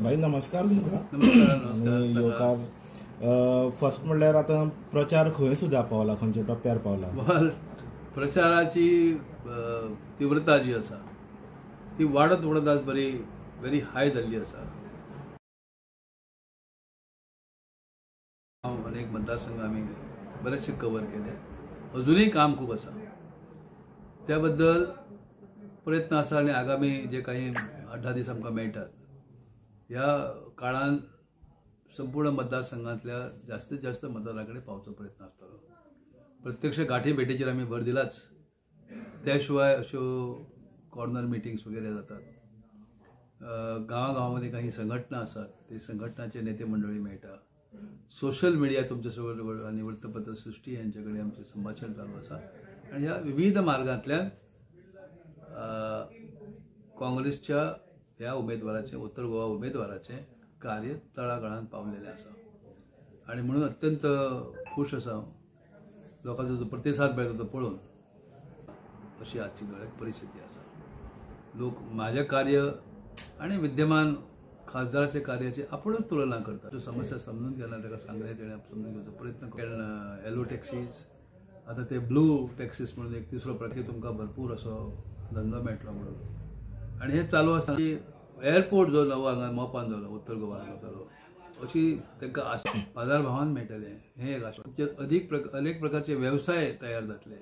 भाई नमस्कार तुमकां. नमस्कार. योकार फर्स्ट म्हणल्यार आतां प्रचार खंय सुद्धा पावला, खंयच्या टप्प्यार पावला? प्रचाराची तीव्रता जी आसा ती वाडत आज व्हेरी हाय जाल्ली आसा. अनेक मतदारसंघ आम्ही बरेचसे कव्हर केले. अजूनही काम खूप आसा. त्याबद्दल प्रयत्न आसा आणि आगामी जे काही 8-10 दीस आमकां मेळटात ह्या काळात संपूर्ण मतदारसंघातल्या जास्तीत जास्त मतदारांकडे पावचो प्रयत्न आसतलो. प्रत्यक्ष गाठी भेटीचेर आम्ही भर दिलाच. त्याशिवाय अशो कॉर्नर मिटिंग्स वगैरे जातात. गावागावामध्ये काही संघटना असतात, ते संघटनाचे नेते मंडळी मेळटा. सोशल मीडिया तुमच्यासोबत आणि वृत्तपत्र सृष्टी यांच्याकडे आमचे संभाषण चालू आसा आणि ह्या विविध मार्गांतल्यान काँग्रेसच्या ह्या उमेदवाराचे, उत्तर गोवा उमेदवाराचे कार्य तळागाळात पावलेले आसा आणि म्हणून अत्यंत खुश आसा. लोकांचो जो प्रतिसाद मेळटा तो पळोवन अशी आजची परिस्थिती आसा. लोक माझे कार्य आणि विद्यमान खासदाराचे कार्याची आपणच तुलना करतात. जो समस्या समजून घेणार ताका सांगले तेणे समजून घेवचो प्रयत्न करतात. येलो टॅक्सीज, आता ते ब्लू टॅक्सीस म्हणून एक तिसरो प्रकार तुमकां भरपूर असो धंदो मेळटलो म्हणून. आणि हे चालू आसतना एअरपोर्ट जो नवो हांगा मोपान जालो, उत्तर गोवान जालो, अशी तांकां आशा बाजार भावान मेळटले हे एक आशा. अनेक प्रकारचे व्यवसाय तयार जातले.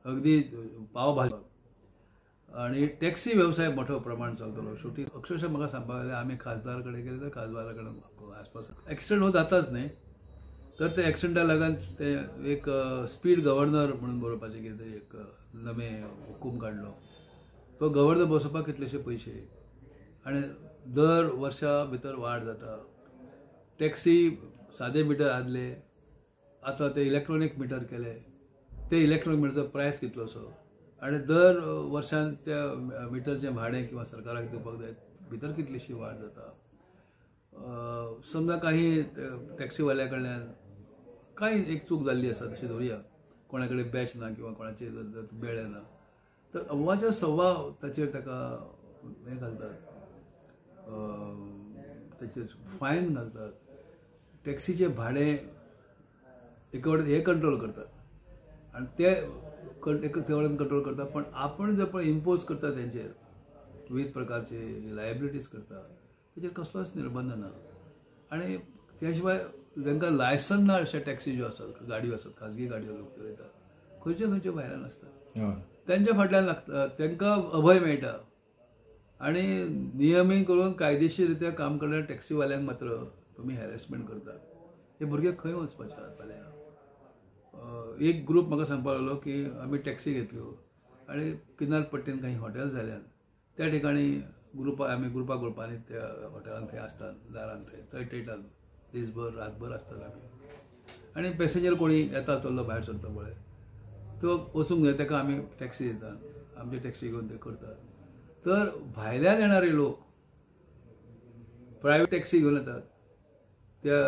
अगदी पावभाजी आणि टॅक्सी व्यवसाय मोठ्या प्रमाणात चलतलो. शेवटी अक्षरशः म्हाका सांगपाक आम्ही खासदाराकडे गेले तर खासदाराकडे आसपास ॲक्सिडेंट हो जाताच नाही, तर ते ॲक्सिडेंटा लागून ते एक स्पीड गव्हर्नर म्हणून बरोवपाचे कितें तरी एक नवे हुकूम काडलो. तो गव्हर्नर बसोवपाक कितलेशे पयशे आणि दर वर्षा भितर वाड जाता. टॅक्सी सादे मिटर आसले, आता ते इलेक्ट्रॉनिक मिटर केले. ते इलेक्ट्रॉनिक मिटरचो प्रायस कितलोसो आणि दर वर्षान त्या मिटरचे भाडें किंवा सरकाराक दिवपाक जाय भितर कितलीशी वाड जाता. समजा काही टॅक्सीवाल्या कडल्यान काही एक चूक जाल्ली आसा तशी धरुया, कोणा कडेन बॅच ना किंवा कोणाचे बेळे ना, तर अव्वाच्या सव्वा ताचेर ताका हें घालतात, ताचेर फायन घालतात. टॅक्सीचे भाडें एके वटेन हे कंट्रोल करतात आणि ते कडेन कंट्रोल करतात. पण आपण जे पण इम्पोज करता त्यांचेर विविध प्रकारचे लायबिलिटीज करता, त्याचेर कसलोच निर्बंध ना. आणि त्या शिवाय तांकां लायसन ना अशा टॅक्सी ज्यो आसात, गाडयो आसात, खाजगी गाडयो लोक चलयतात, खंयचे भायल्यान आसतात, त्यांच्या फाटल्यान लागतात. तांकां अभय मेळटा आणि नियमीत करून कायदेशीररित्या काम करणाऱ्या टॅक्सीवाल्यांक मात्र तुम्ही हॅरेसमेंट करतात. हे भुरगे खंय वचपाचे आहात फाल्यां? एक ग्रुप म्हाका सांगपाक लागलो की आमी टॅक्सी घेतल्यो आणि किनारपट्टीन काही हॉटेल जाल्यात, त्या ठिकाणी आमी ग्रुपांनी त्या हॉटेलांत थंय आसतात, दारांत थंय टयटात, दीसभर रातभर आसतात आमी. आणि पॅसेंजर कोणी येता चल्लो भायर सरता पळय, तो वचूंक जाय ताका आमी टॅक्सी दितात, आमची टॅक्सी घेवन ते करतात. तर भायल्यान येणारे लोक प्रायवेट टॅक्सी घेवन येतात, त्या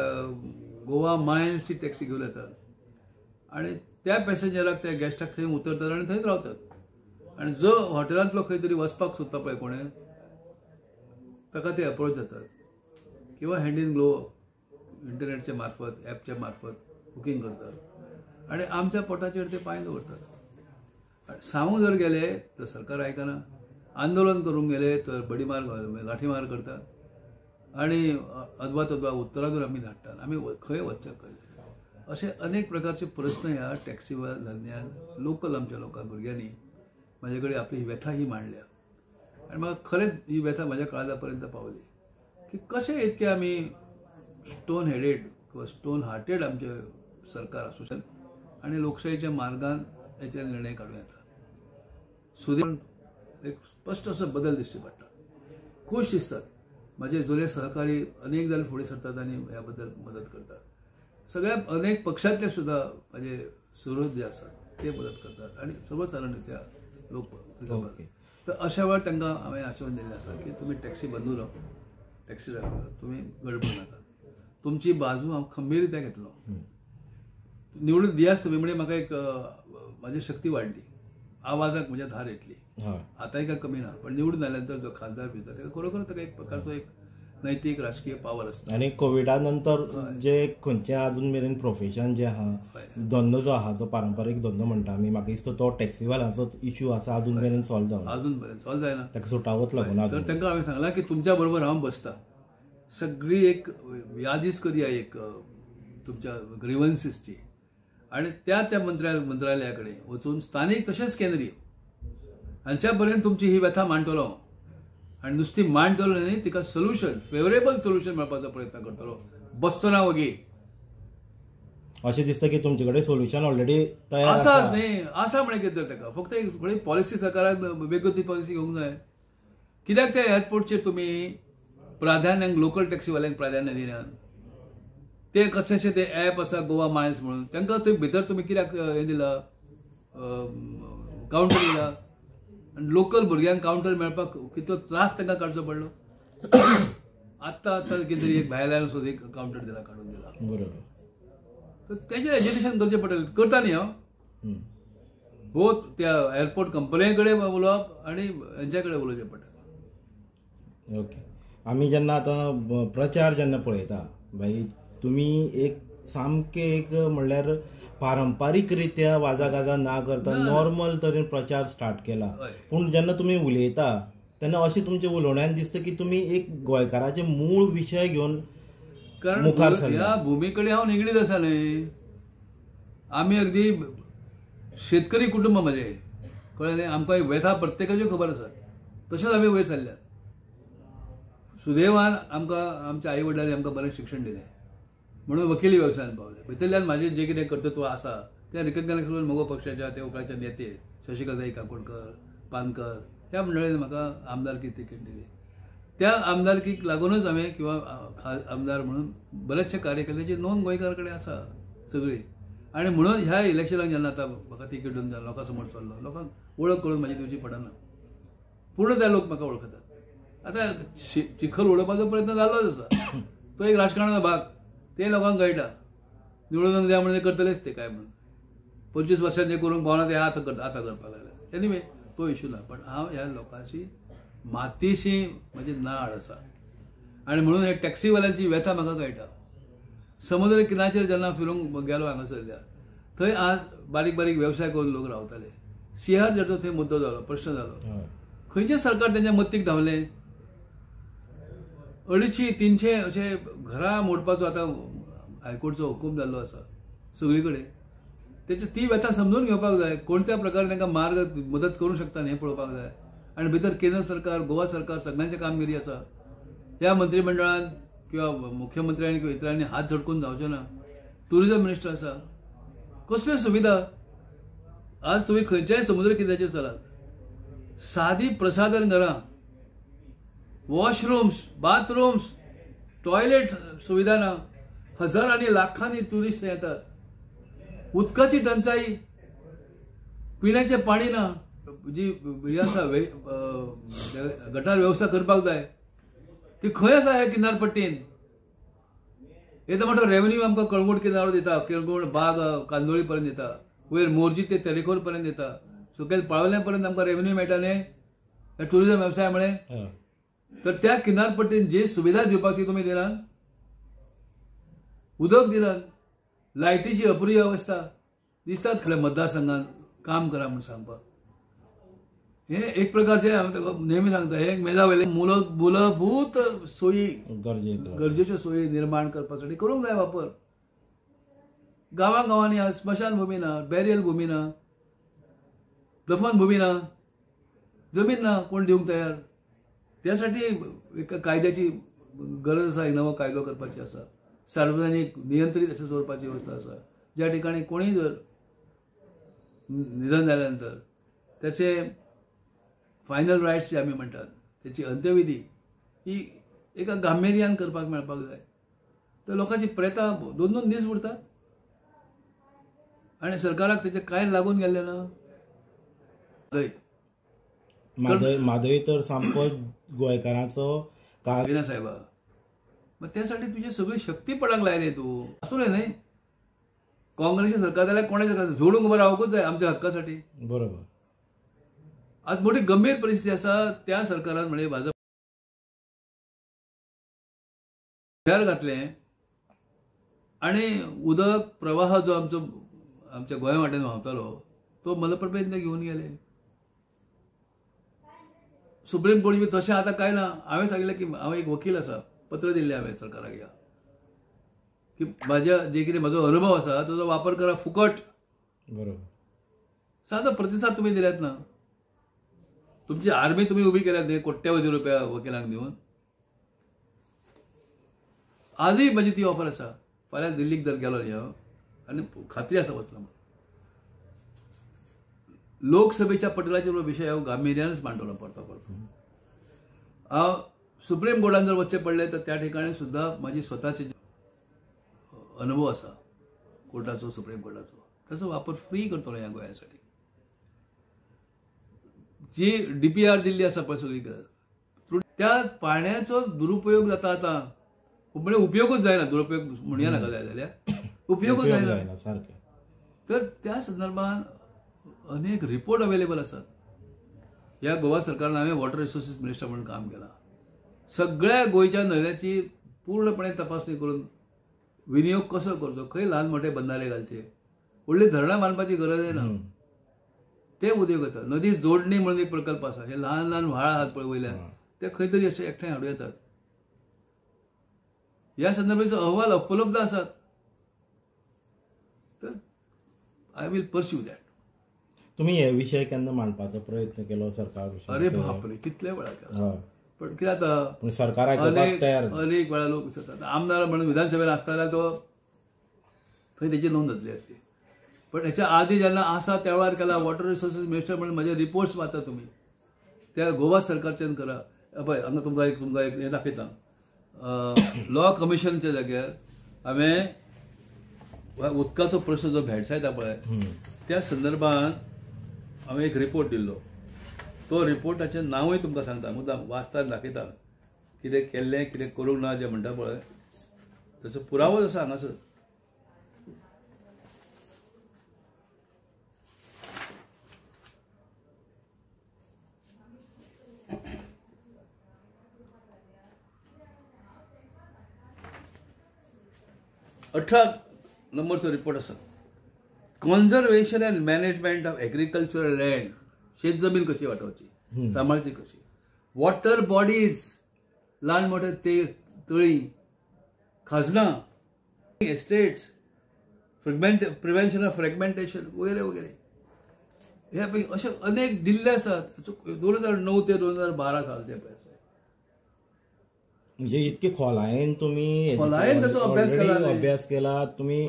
गोवा मायल्सची टॅक्सी घेवन येतात आणि त्या पॅसेंजराक त्या गॅस्टाक थंय उतरतात आणि थंयच रावतात. आणि जो हॉटेलांतलो खंय तरी वचपाक सोदता पळय कोणें, ताका ते अप्रोच जातात किंवा हँड इन ग्लोव इंटरनेटच्या मार्फत, ॲपच्या मार्फत बुकींग करतात आणि आमच्या पोटाचेर ते पांय दवरतात. सांगून जर गेले तर सरकार आयकना, आंदोलन करूंक गेले तर बडीमार लाठीमार करतात आणि अदवा तदवा उत्तरादूर आमी धाडटात. आमी खंय वचचें खंय? असे अनेक प्रकारचे प्रश्न ह्या टॅक्सीवर धंद्यान लोकल आमच्या भुरग्यांनी माझ्या कडेन आपली व्यथा ही मांडल्या आणि म्हाका खरेंच ही व्यथा म्हाज्या काळजापर्यंत पावली की कशें इतके आमी स्टोन हेडेड किंवा स्टोन हार्टेड आमचे सरकार आसूं शकता आणि लोकशाहीच्या मार्गान याचे निर्णय काडूं येता. सुदैव एक स्पश्ट असो बदल दिसचे पडटा. खूश दिसतात. माझे जुने सहकारी अनेक जाण फुडें सरतात आणि ह्या बद्दल मदत करतात. सगळ्या अनेक पक्षातले सुद्धा माझे सुहृद जे असतात ते मदत करतात आणि सर्वसाधारणरित्या लोक. तर अशा वेळार तांकां हांवें आश्वासन दिल्लें आसा की तुमी टॅक्सी बंद उरव, टॅक्सी ड्रायव्हर तुमी गडबड नाका, तुमची बाजू हांव खंबीररित्या घेतलो. निवडून दियास तुम्ही म्हणजे म्हाका एक म्हाजी शक्ती वाडली, आवाजाक म्हज्या धार येतली. आतांय काय कमी ना, पण निवडून आल्यानंतर जो खासदार भितर ताका खरोखर ताका एक प्रकारचो एक नैतीक राजकीय पावर आसता. आणि कोविडा नंतर जे खंयचे अजून मेरेन प्रोफेशन जे आहा धंदो जो आहा जो पारंपारीक धंदो म्हणटा आमी म्हाका दिसता तो टॅक्सीवाल्यांचो इश्यू आसा अजून मेरेन सॉल्व जावना. अजून पर्यंत सॉल्व जायना. ताका सुटावत लागून तर तांकां हांवें सांगलां की तुमच्या बरोबर हांव बसता. सगळी एक यादीच करूया एक तुमच्या ग्रीवन्सीसची आणि त्या मंत्रालयाकडे वचून स्थानिक तशेंच केंद्रीय हांच्या पर्यंत तुमची ही व्यथा मांडटलो आणि नुसती मांडटलो न्ही तिका सोल्युशन फेवरेबल सोल्युशन मेळपाचो प्रयत्न करतलो. बसचो ना वगी अशें दिसता की तुमचे कडेन सोल्युशन ऑलरेडी तयार आसाच न्ही. आसा म्हणे कितें तर ताका फक्त एक पॉलिसी सरकारान वेगळी ती पॉलिसी घेवंक जाय. कित्याक त्या एअरपोर्टचेर तुमी प्राधान्यांक लोकल टॅक्सीवाल्यांक प्राधान्य दिनात. ते कशेंशें ते ॲप आसा गोवा मायल्स म्हणून तांकां थंय भितर तुमी कित्याक हें दिलां कावंटर दिला आनी लोकल भुरग्यांक कावंटर मेळपाक कितलो त्रास तांकां काडचो पडलो. आत्तां कितें तरी एक भायल्यान सुद्दां एक कावंटर दिला काडून दिला. बरोबर. तर तेजेर एज्युकेशन करचें पडटलें. करता न्ही हांव हो त्या एअरपोर्ट कंपनी कडेन उलोवप आनी हेंच्या कडेन उलोवचें पडटलें. ओके. आमी जेन्ना आतां प्रचार जेन्ना पळयता भाई तुमी एक सामके एक म्हणल्यार पारंपारीक रित्या वाजा गाजा ना करता नॉर्मल तरेन प्रचार स्टार्ट केला. पूण जेन्ना तुमी उलयता तेन्ना अशें तुमच्या उलोवण्यान दिसता की तुमी एक गोंयकाराचे मूळ विशय घेवन मुखार सरला. ह्या भुमी कडेन हांव निगडीत आसा न्ही. आमी अगदी शेतकरी कुटुंब म्हजें कळ्ळें. आमकां व्यथा प्रत्येकाच्यो खबर आसा. तशेंच आमी वयर सरल्यात. सुदैवान आमकां आमच्या आई वडिलांनी आमकां बरें शिक्षण दिलें म्हणून वकिली व्यवसायान पावले. भितरल्यान म्हाजें जें कितें कर्तृत्व आसा तें रिकग्नायज करून म्हगो पक्षाच्या ते वकाळचे नेते शशिकांत काकोडकर पानकर त्या मंडळीन म्हाका आमदारकी तिकेट दिली. त्या आमदारकीक लागूनच हांवें किंवा आमदार म्हणून बरेचशे कार्य केले जी नोंद गोंयकार कडेन आसा सगळी. आणि म्हणून ह्या इलेक्शनाक जेन्ना आतां म्हाका तिकेट दिवन लोकां समोर चल्लो लोकांक वळख करून म्हाजी दिवची पडना. पूर्ण ते लोक म्हाका वळखतात. आतां चिखल उडोवपाचो प्रयत्न जालोच आसा. तो एक राजकारणाचो भाग ते लोकांक कळटा. निवडून द्या म्हणजे करतलेच ते काय म्हणून 25 वर्षांत जे करूंक पावना ते आतां करपाक लागले. एनिवे तो इश्यू ना. पण हांव ह्या लोकांची मातीशी म्हजी नाळ आसा आनी म्हणून हे टॅक्सीवाल्यांची व्यथा म्हाका कळटा. समुद्र किनाऱ्याचेर जेन्ना फिरूंक गेलो हांगासर थंय आज बारीक बारीक वेवसाय करून लोक रावताले. सिंहार थंय मुद्दो जालो प्रश्न जालो. खंयचें सरकार तेंच्या मत्तीक धांवलें. 250-300 अशे घरां मोडपाचो आतां हायकोर्टचो हुकूम जाल्लो आसा सगळी कडेन. ती व्यथा समजून घेवपाक जाय. कोणत्या प्रकारे तांकां मार्ग मदत करूंक शकता हें पळोवपाक जाय. आनी भितर केंद्र सरकार गोवा सरकार सगळ्यांची कामगिरी आसा. ह्या मंत्रिमंडळान किंवा मुख्यमंत्र्यांनी किंवा इतरांनी हात झटकून जावचे ना. टुरिझम मिनिस्टर आसा. कसल्यो सुविधा. आज तुम्ही खंयच्याय समुद्र किनाऱ्याचेर चलात. सादी प्रसाधन घरां वॉशरूम्स बाथरूम्स टॉयलेट सुविधा ना. हजारांनी लाखांनी टुरिस्ट येतात. उदकाची टंचाई पिण्याचें पाणी ना. जी ही आसा गटार वेवस्था करपाक जाय ती खंय आसा ह्या किनारपट्टीन. येता म्हणटा रेव्हेन्यू आमकां कळंगूट किनारो दिता. कळंगूट बाग कांदोळी पर्यंत दिता. वयर मोर्जी ते तेरेखोल पर्यंत दिता. सकयल पाळवल्या पर्यंत आमकां रेव्हेन्यू मेळटा न्ही ह्या टुरिझम वेवसाया मुळे. तर त्या किनारपट्टीन जी सुविधा दिवपाक ती तुमी दिनात. उदक दिनात. लायटीची अपुरी अवस्था दिसतात खरें मतदारसंघात काम करा म्हणून सांगपाक. हे एक प्रकारचे नेहमी सांगता हे मेधावेले मूलभूत सोयी गरजेच्यो सोयी निर्माण करपासाठी करूंक जाय वापर. गांवांनी आज स्मशान भूमी ना बॅरियल भूमी ना दफन भूमी ना जमीन ना कोण दिवंक तयार. त्यासाठी एका कायद्याची गरज आसा. एक नवो कायदो करपाची आसा. सार्वजनीक नियंत्रीत अशें दवरपाची व्यवस्था आसा. ज्या ठिकाणी कोणीय जर निधन जाल्यानंतर त्याचे फायनल रायट्स जे आमी म्हणटात त्याची अंत्यविधी ही एका गांभीर्यान करपाक मेळपाक जाय. तर लोकांची प्रेतां 2-2 दीस उरतात आनी सरकाराक तेचे कांय लागून गेल्लें ना. माधय तर सामको गोंयकारांचो विना साहेबा. मग त्यासाठी तुझी सगळी शक्ती पडाक लायले तू. असू नये न्ही. काँग्रेसची सरकार जाल्यार कोणाच्या झोडूंक उबं रावूंकच जाय आमच्या हक्कासाठी. बरोबर. आज मोठी गंभीर परिस्थिती आसा. त्या सरकारान म्हणजे भाजप तयार घातलें आणि उदक प्रवाह जो आमच्या गोंया वाटेन व्हांवतालो तो मलप्रभेंत घेऊन गेले. सुप्रीम कोर्ट बी तशें आतां कांय ना. हांवें सांगिल्लें की हांव एक वकील आसा, पत्र दिल्लें हांवें सरकाराक ह्या की म्हाज्या जे कितें म्हजो अनुभव आसा ताचो वापर करा फुकट. बरोबर. सादो प्रतिसाद तुम्ही दिल्यात ना. तुमची आर्मी तुम्ही उभी केल्यात न्ही कोट्यावधी रुपया वकिलांक दिवन. आजही म्हजी ती ऑफर आसा. फाल्यां दिल्लीक जर गेलो न्ही हांव आनी खात्री आसा वतलो म्हणून. लोकसभेच्या पटलाचेर विशय हांव गांभिर्यानच मांडटलो परतो परतो. हांव सुप्रीम कोर्टान जर वचचें पडलें तर त्या ठिकाणी सुद्धा माझी स्वताचे अनुभव आसा कोर्टाचो, सुप्रीम कोर्टाचो. त्याचो वापर फ्री करतलो ह्या गोंयासाठी. जी डीपीआर दिल्ली आसा पळय सगळी त्या पाण्याचो दुरुपयोग जाता आतां. म्हणजे उपयोगच जायना. दुरुपयोग म्हणया नाका जाय जाल्यार उपयोगच जायना सारकें. तर त्या संदर्भात अनेक रिपोर्ट अवेलेबल असतात. या गोवा सरकारान हांवें वॉटर रिसोर्सीस मिनिस्टर म्हणून काम केलां. सगळ्या गोंयच्या न्हंयांची पूर्णपणे तपासणी करून विनियोग कसो करचो, खंय ल्हान मोठे बंधारे घालचे, व्हडली धरणां बांदपाची गरजय ना. ते उद्योग येतात. नदी जोडणी म्हणून एक प्रकल्प आसा. हे ल्हान ल्हान व्हाळ आहात पळय वयल्यान ते खंय तरी अशें एकठांय हाडूं येतात. ह्या संदर्भाचो अहवाल उपलब्ध आसात. तर आय विल परस्यू दॅट. तुम्ही हे विषय केन्ना मांडपाचो प्रयत्न केलो सरकार विशयी? अरे बापरे, कितले वेळा केला. पण कितें जाता सरकार अनेक वेळा लोक विचारतात. आमदार म्हणून विधानसभेत आसताना तो थंय तेची नोंद जातली असते. पण ह्याच्या आधी जेन्ना आसा त्या वेळार केला वॉटर रिसोर्सीस मिनिस्टर म्हणून म्हजे रिपोर्ट्स वाचा तुम्ही. त्या गोवा सरकारच्यान करा. पळय हांगा तुमकां एक हें दाखयता. लॉ कमिशनच्या जाग्यार हांवें उदकाचो प्रश्न जो भेडसायता पळय त्या संदर्भात हांवें एक रिपोर्ट दिल्लो. तो रिपोर्टाचें नांवूय तुमकां सांगता. मुद्दाम वाचता दाखयता कितें केल्लें कितें करूंक ना जें म्हणटा पळय ताचो पुरावो आसा हांगासर. अठरा नंबरचो रिपोर्ट आसा. Conservation and management of agricultural land. शेत जमीन कशी वाटोवची, सांबाळची कशी. वॉटर बॉडीज, ल्हान मोठे तळी, खाजनां, एस्टेट्स, प्रिव्हेन्शन ऑफ फ्रॅगमेंटेशन वगैरे वगैरे. ह्या पैकी अशे अनेक दिल्ले आसात. 2009 ते 2012 साल ते पळय. म्हणजे इतके खोलायेन तुम्ही त्याचो अभ्यास केला. तुम्ही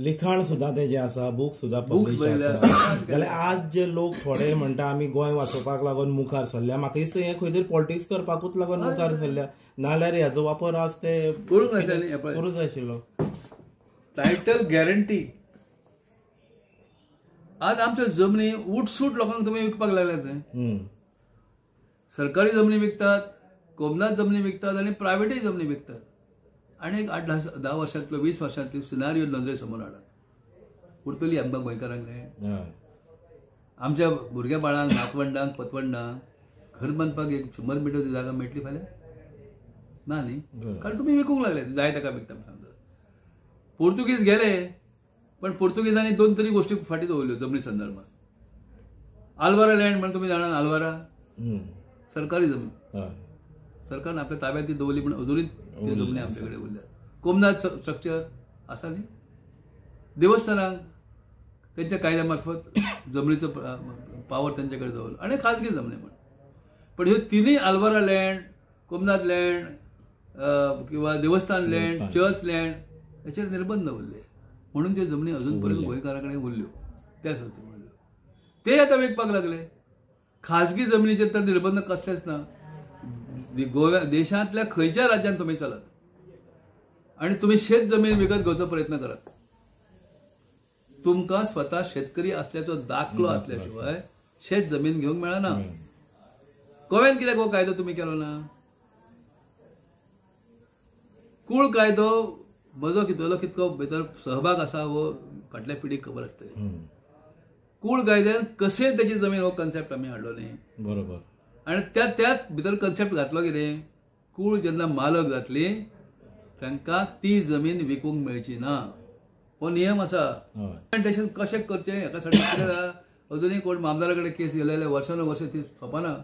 लिखाण सुद्धा ते जे आसा बुक सुद्धा पब्लिश आसा. जाल्यार आज जे लोक थोडे म्हणटा आमी गोंय वाचोवपाक लागून मुखार सरल्या. म्हाका दिसता हे खंय तरी पॉलिटिक्स करपाकूच लागून मुखार सरल्या. नाल्यार ह्याचो वापर आज ते करूंक जाय आशिल्लो. Title guarantee. आज आमच्यो जमनी उठसूट लोकांक तुम्ही विकपाक लागल्यात. सरकारी जमनी विकतात, कोमनाथ जमनी विकतात आणि प्रायव्हेटय जमनी विकतात. आणि एक 8-10 वर्षांतलो 20 वर्षांतली सिनारियो नजरे समोर हाडात. उरतली आमकां गोंयकारांक न्ही. आमच्या भुरग्या बाळांक, नातवंडांक, पतवंडांक घर बांदपाक एक 100 मिटर जागा मेळटली फाल्यां ना न्ही. कारण तुम्ही विकूंक लागले. जाय ताका विकता सांगता. पोर्तुगीज गेले पण पोर्तुगीजांनी 2 तरी गोष्टी फाटी दवरल्यो जमनी संदर्भात. आल्वारा लँड म्हणून तुम्ही जाणात. आल्वारा सरकारी जमीन. सरकारनं आपल्या ताब्यात ती दवरली पण अजूनही ती जमनी आमच्याकडे उरल्या. कोमनाथ स्ट्रक्चर आसा न्ही. देवस्थानांक त्यांच्या कायद्यामार्फत जमनीचो पावर त्यांच्याकडे दवरलो आणि खाजगी जमनी म्हणून. पण ह्यो तिनूय आल्वारा लँड, कोमनाथ लँड किंवा देवस्थान लँड, चर्च लँड याचेर निर्बंध उरले. म्हणून त्यो जमनी अजूनपर्यंत गोंयकारांकडे उरल्यो. त्याच उरल्यो. ते आता विकपाक लागले. खाजगी जमनीचेर तर निर्बंध कसलेच ना. गोव्या देशांतल्या खंयच्या राज्यांत तुम्ही चलात आणि तुम्ही शेत जमीन विकत घेवचो प्रयत्न करात. तुमकां स्वता शेतकरी असल्याचो दाखलो असल्याशिवाय शेत जमीन घेवंक मेळना. गोव्यात कित्याक हो कायदो तुम्ही केलो ना. कूळ कायदो म्हजो कितको भितर सहभाग आसा हो फाटल्या पिढीक खबर आसतली. कूळ कायद्यान कशें त्याची जमीन हो कन्सेप्ट आमी हाडलो न्ही. बरोबर. आणि त्यात भितर कन्सेप्ट घातलो कितें कूळ जेन्ना मालक जातली तांकां ती जमीन विकूंक मेळची ना, हो नियम आसा. इम्प्लिमेंटेशन कशें करचें हेका साठी कितें जाता, अजूनही कोण आमदारा कडेन केस गेलेले वर्सानुवर्स ती सोंपना.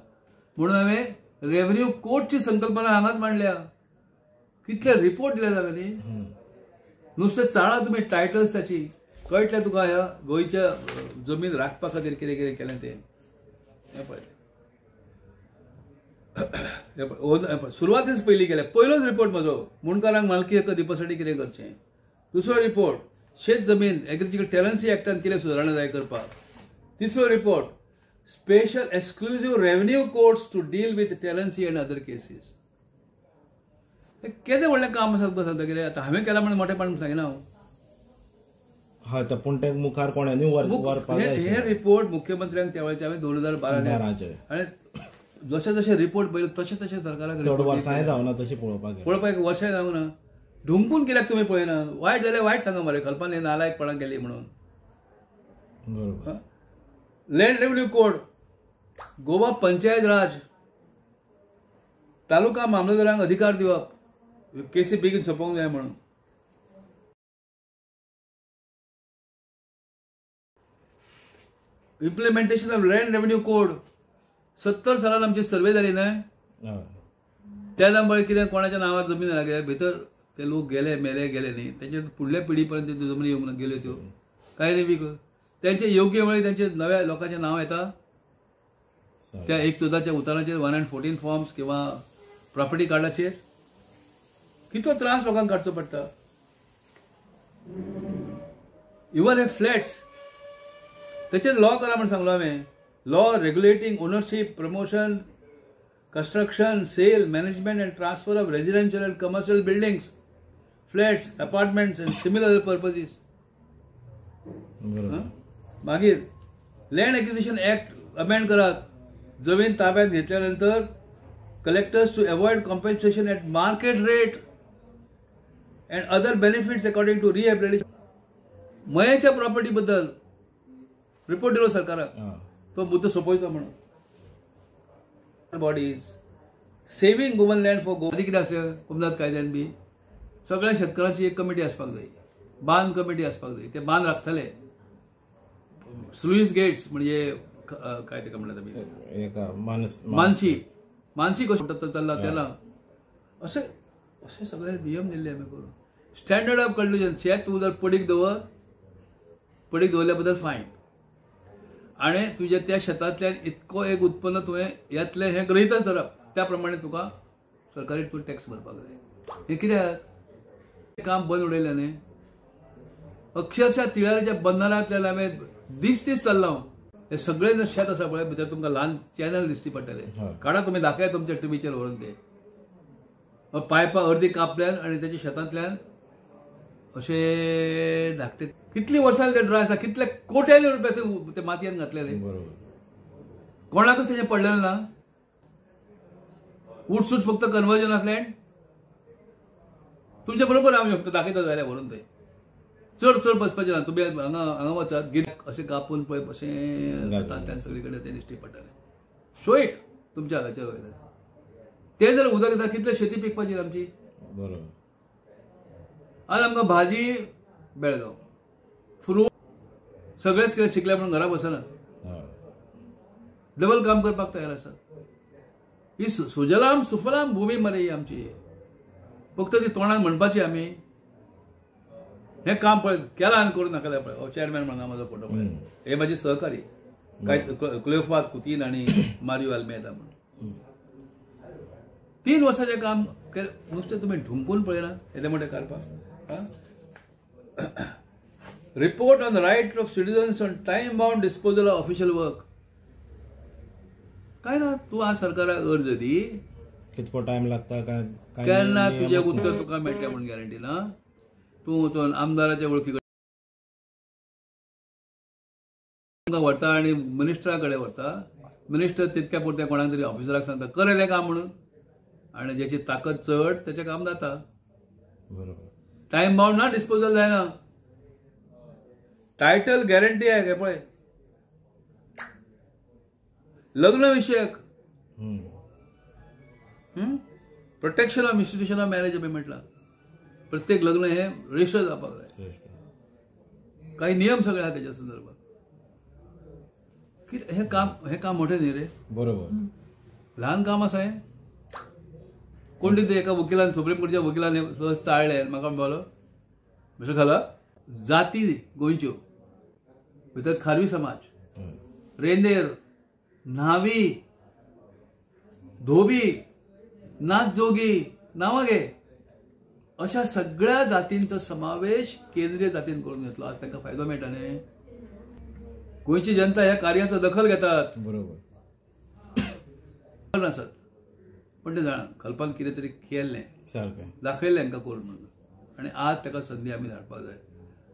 म्हणून हांवें रेव्हेन्यू कोर्टची संकल्पना हांगाच मांडल्या. कितले रिपोर्ट दिले जाल्यानी नुसतें चाळा तुमी टायटल्स ताची, कळटलें तुका ह्या गोंयच्या जमीन राखपा खातीर कितें कितें केलें तें. हें पळय सुरवातेच पयलीं केलें. पयलोच रिपोर्ट म्हजो मुणकारांक मालकी हक्क दिवपासाठी कितें करचें. दुसरो रिपोर्ट शेत जमीन एग्रीकल्चर टेरन्सी एक्टान कितें सुदारणा जाय करपाक. तिसरो report special exclusive revenue courts to deal with tenancy and other cases. केदें व्हडलें काम आसा तुका सांगता कितें. आतां हांवें केलां म्हणून मोठेपण सांगिना हांव. हय तर पूण ते मुखार कोणानी व्हरपाक जाय. हे रिपोर्ट मुख्यमंत्र्यांक त्या वेळेचे हांवें 2012 आनी जशे जशे रिपोर्ट पळयले तशे तशे सरकाराक चड वर्सांय जावना तशें पळोवपाक वर्सांय जावना. ढुंकून कित्याक तुमी पळयना. वायट जाल्यार वायट सांगा मरे, कल्पना नालायकपणां केली म्हणून. बरोबर. Land revenue code, Goa panchayat raj, taluka मामलेदारांक अधिकार दिवप केसी बेगीन सोंपोवंक जाय म्हणून. Implementation of land revenue code 70 सालान आमची सर्वे जाली न्हय. त्या नंबर कितें कोणाच्या नांवार जमीन लागल्या भितर ते लोक गेले मेले गेले न्ही, तेंचे फुडल्या पिढी पर्यंत त्यो जमनी येवंक गेल्यो त्यो कांय न्ही विक. त्यांचे योग्य वेळी त्यांचे नव्या लोकांचे नाव येता त्या 1/14च्या उताराचेर 114 फॉर्म्स किंवा प्रॉपर्टी कार्डाचेर. कितलो त्रास लोकांक काडचो पडटा. इवन हे फ्लॅट्स त्याचेर लॉ करा म्हणून सांगलो हांवें. Law regulating ownership, promotion, construction, sale, management and transfer of residential and commercial buildings, flats, apartments and similar purposes. मागीर लँड एक्विजिशन ऍक्ट अमेंड करात. जमीन ताब्यात घेतल्यानंतर collectors to avoid compensation at market rate and other benefits according to rehabilitation. मयेच्या property बद्दल report दिलो सरकाराक, तो मुद्दो सोंपयचो म्हणून. Bodies saving woman land for Goa कितें आसलें कुमनाथ कायद्यान बी सगळ्या शेतकारांची एक कमिटी आसपाक जाय, बांद कमिटी आसपाक जाय. ते बांद राखतले. स्लुईस गेट्स म्हणजे काय ते म्हणटात मानसी कशें चल्ला तेन्ना असे असे सगळे नियम दिल्ले आमी करून. स्टँडर्ड ऑफ कंडिशन शेत तूं जर पडीक दवरल्या बद्दल फायन, आणि तुझ्या त्या शेतांतल्यान इतको एक उत्पन्न तुवें येतलें हें गृहीतच धरप, त्या प्रमाणे तुका सरकारी तूं टॅक्स भरपाक जाय. हें कित्याक काम बंद उडयलें न्ही. अक्षरशः तिळाच्या बंधनांतल्यान हांवें दीस चल्ला. हे सगळे जर शेत आसा पळय भितर तुमकां ल्हान चॅनल दिसची पडटले. काडा तुमी दाखया तुमच्या टीव्हीचेर व्हरून ते पायपां अर्दी कापल्यान आणि त्याच्या शेतांतल्यान अशे धाकटे. कितली वर्सां ते ड्राय आसा, कितले कोट्यांनी रुपया ते मातयेन घातलेले. कोणाकच तेजें पडलेलें ना. उठसूट फक्त कन्वर्जन ऑफ लँड. तुमच्या बरोबर हांव शकता दाखयता जाल्यार व्हरून ते चड बसपाचें ना. तुमी हांगा वचात गिरायक अशें कापून पळय अशें घालतात सगळे कडेन ते दिश्टी पडटलें. शोयट तुमच्या हाच्या वयल्यान ते जर उदक येता कितले शेती पिकपाची आमची. बरोबर. आज आमकां भाजी बेळगांव, फ्रूट सगळेच कितें शिकले म्हणून घरा बसना, डबल काम करपाक तयार आसा. ही सुजलाम सुफलाम भूमी मरे ही आमची. फक्त ती तोंडान म्हणपाची आमी. हे काम पळय केलां आनी करूं नाका जाल्यार पळय चेअरमॅन म्हणा म्हाजो फोटो पळय. हे म्हाजे सहकारी काय क्लेफात कुतीन आणि मारियो अल्मेदा म्हणून 3 वर्साचें काम नुसतें तुमी ढुंकून पळयना येदे मोठे करपाक. Report on the right of citizens on time bound disposal of official work. काय ना तूं आज सरकाराक अर्ज दी. कितको टाइम लागता काय केन्ना तुजें उत्तर तुका मेळटलें म्हणून गॅरंटी ना. तूं वचून आमदाराच्या वळखी व्हरता आणि मिनिस्टरा कडेन व्हरता. मिनिस्टर तितक्या पुरते कोणाक तरी ऑफिसराक सांगता कर तें काम म्हणून, आणि ज्याची ताकद चड त्याचें काम जाता. बरोबर. टाइम बाउंड ना डिस्पोजल जायना. टायटल गॅरंटी आहे काय पळय. लग्न विषयक protection of institution of marriage आम्ही म्हटलं. प्रत्येक लग्न हे रजिस्टर जावपाक जाय. काही नियम सगळे आहा त्याच्या संदर्भात. हे काम मोठे न्ही रे. बरोबर. ल्हान काम आसा हें. कोण ते एका वकिलान सुप्रीम कोर्टाच्या वकिलान सहज चाळले. म्हाका म्हणपालो कशें घाला जाती गोंयच्यो भितर खारवी समाज, रेंदेर, न्हावी, धोबी, नाथजोगी, नावागे अशा सगळ्या जातींचो समावेश केंद्रीय जातीन करून घेतलो. आज तांकां फायदो मेळटा न्ही. गोंयची जनता ह्या कार्याचो दखल घेतात. बरोबर आसत पण ते जाणा कल्पन कितें तरी केल्लें सारकें दाखयलें हांकां करून म्हणून. आनी आज ताका संदी आमी धाडपाक जाय.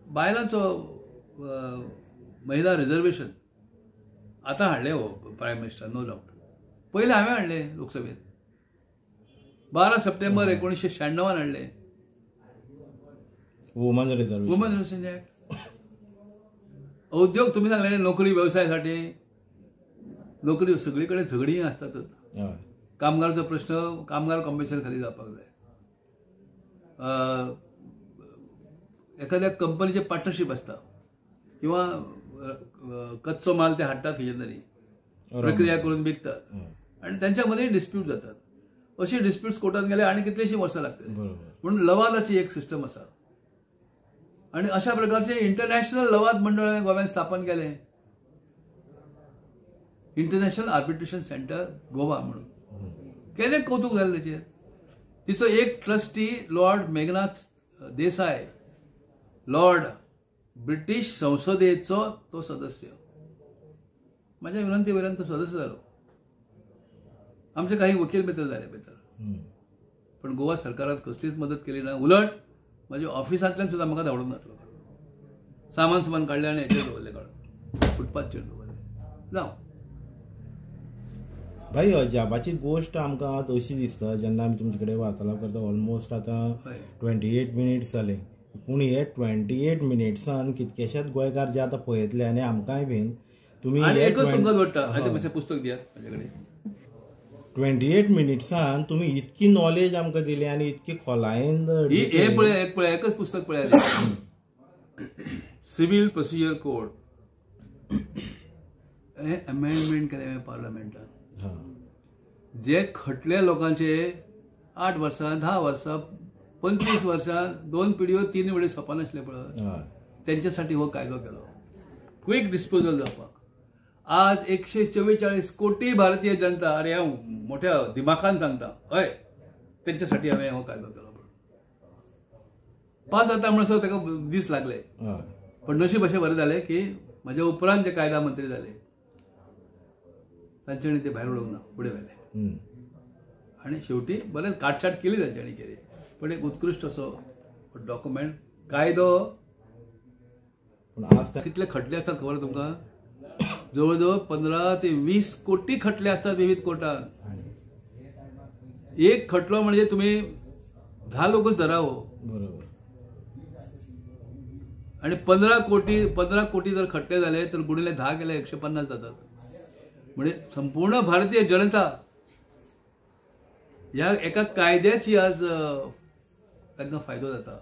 बायलांचो महिला रिझर्वेशन आतां हाडले हो प्रायम मिनिस्टर, नो डावट. पयले हांवें हाडले लोकसभेत. 12 सप्टेंबर 1996 हाडले वुमन रिझर्वेशन ऍक्ट. उद्योग तुम्ही सांगले नोकरी व्यवसायासाठी नोकरी सगळीकडे झगडी असतातच. कामगारचो प्रश्न कामगार कमिशन खाली जावपाक जाय. एखाद्या कंपनीचे पार्टनरशिप असता किंवा कच्चो माल ते हाडटात खंयच्या तरी प्रक्रिया करून विकतात आणि त्यांच्यामध्ये डिस्प्यूट जातात. अशी डिस्प्यूट्स कोर्टात गेले आणि कितलीशी वर्सां लागतली. म्हणून लवादाची एक सिस्टम आसा आणि अशा प्रकारचे इंटरनॅशनल लवाद मंडळ गोव्यान स्थापन केले. इंटरनॅशनल आर्बिट्रेशन सेंटर गोवा म्हणून. केलें कौतुक जालें तेचेर. तिचो एक ट्रस्टी लॉर्ड मेघनाथ देसाय, लॉर्ड ब्रिटीश संसदेचो तो सदस्य. माझ्या विनंती वयल्यान तो सदस्य जालो. आमचे काही वकील मित्र जाले भितर. पण गोवा सरकारान कसलीच मदत केली ना. उलट माझ्या ऑफिसांतल्यान सुद्धा म्हाका धांवडून घातलो. सामान काढले आणि हेचेर दवरले काढून फुटपाथचेर दवरले. जावं भाई अजापाची गोष्ट आमकां आतां अशी दिसता जेन्ना आमी तुमचे कडेन वार्तालाप करता ऑलमोस्ट आतां 28 मिनिट्स जाले. पूण हे 28 मिनिट्सान कितकेशेच गोंयकार जे आतां पळयतले आनी आमकांय बीन तुमी एकच तुमकां जोडटा. मातशें पुस्तक दियात म्हाजे कडेन. 28 मिनिट्सान तुमी इतकी नॉलेज आमकां दिली आनी इतकी खोलायेन हे पळय एकच पुस्तक पळयात. सिव्हिल प्रोसिजर कोड हे अमेंडमेंट केले पार्लमेंटान. जे खटले लोकांचे 8 वर्सां 10 वर्सां 25 वर्सां 2 पिढयो 3 वेळी सोंपनासले पळय त्यांच्यासाठी हो कायदो केलो. क्विक डिस्पोजल जावपाक. आज 144 कोटी भारतीय जनता अरे हांव मोठ्या दिमाखान सांगता हय त्यांच्यासाठी हांवें हो कायदो केलो. पास जाता म्हणसर ताका दीस लागले. पण नशीब अशें बरें जालें की म्हज्या उपरांत जे कायदा मंत्री जाले तांच्यांनी ते भायर उडोवंक ना फुडें व्हेले. आनी शेवटी बरें काटछाट केली तांच्यांनी केली. पण एक उत्कृश्ट असो डॉक्युमेंट कायदो. पूण आज कितले खटले असतात खबर तुमकां. जवळजवळ 15 ते 20 कोटी खटले असतात विविध कोर्टात. एक खटलो म्हणजे तुम्ही 10 लोकच धरा हो. बरोबर. आणि 15 कोटी जर खटले झाले तर गुणिले 10 केले 150 जातात. म्हणजे संपूर्ण भारतीय जनता या एका कायद्याची आज तांकां फायदो जाता.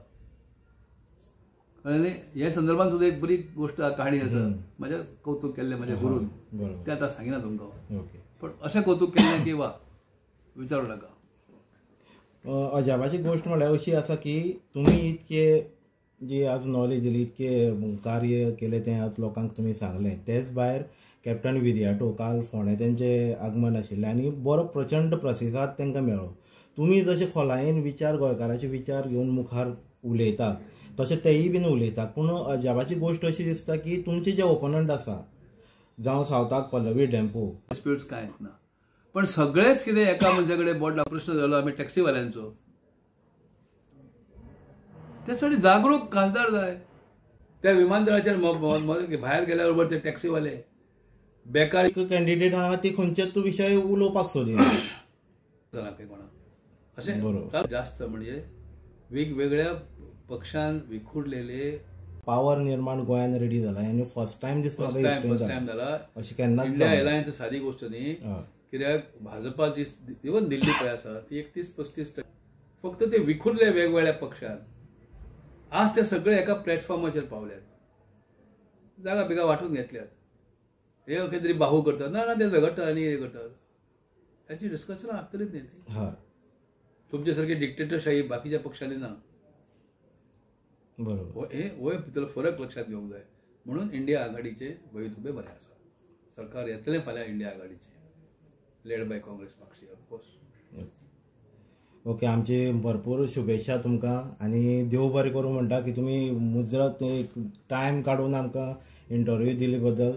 आणि या संदर्भात सुद्धा एक बरी गोष्ट कहाणी आसा. माझ्या कौतुक केल्लें माझ्या गुरून ते आतां सांगिना तुमकां. पण अशें कौतुक केल्लें की वा विचारूं नाका. अजापाची गोष्ट म्हळ्यार अशी आसा की तुमी इतके जी आज नॉलेज दिली इतके कार्य केले ते आज लोकांक तुमी सांगलें. तेच भायर कॅप्टन विरियाटो काल फोंड्या तेंचे आगमन आशिल्लें आनी बरो प्रचंड प्रतिसाद तांकां मेळ्ळो. तुमी जशे खोलायेन विचार गोंयकाराचे विचार घेवन मुखार उलयतात तशें तेयी बीन उलयतात. पूण अजापाची गोष्ट अशी दिसता की तुमचे जे ओपोनंट आसा जावं सावथाक पल्लवी डॅम्पो डिस्प्यूट्स कांयच ना. पण सगळेच कितें एका मनशा कडेन बोट प्रश्न जालो आमी टॅक्सीवाल्यांचो. त्यासाठी जागरूक खासदार जाय. त्या विमानतळाचेर भायर गेल्या बरोबर ते टॅक्सीवाले बेकार कॅन्डिडेट आहा ती खंयचेच विशय उलोवपाक सोदिना कोणाक अशें जास्त म्हणजे वेगवेगळ्या पक्षान विखुरलेले पावर निर्माण गोंयान रेडी जाला आनी फर्स्ट टाइम दिसता फर्स्ट टाइम जाला. अशें केन्ना इंडिया एलायन्स सादी गोष्ट न्ही कित्याक भाजपाची इवन दिल्ली पळय आसा ती 31-35% फक्त ते विखुरले वेगवेगळ्या पक्षांत आज ते सगळे एका प्लॅटफॉर्माचेर पावल्यात जागा बिगा वांटून घेतल्यात हे खंय तरी बाहू करतात ना ते झगडटात आनी हे करतात ताची डिस्कशन आसतलीच न्ही ती हय तुमचे सारकी डिक्टेटरशाही बाकीच्या पक्षांनी ना बरोबर हे भितर फरक लक्षात घेवंक जाय म्हणून इंडिया आघाडीचे भवितव्य बरें आसा सरकार येतलें फाल्यां इंडिया आघाडीचे लेड बाय काँग्रेस पक्ष ऑफकोर्स ओके आमची भरपूर शुभेच्छा तुमकां आनी देव बरें करूं म्हणटा की तुमी मुजरत एक टायम काडून आमकां इंटरव्यू दिले बद्दल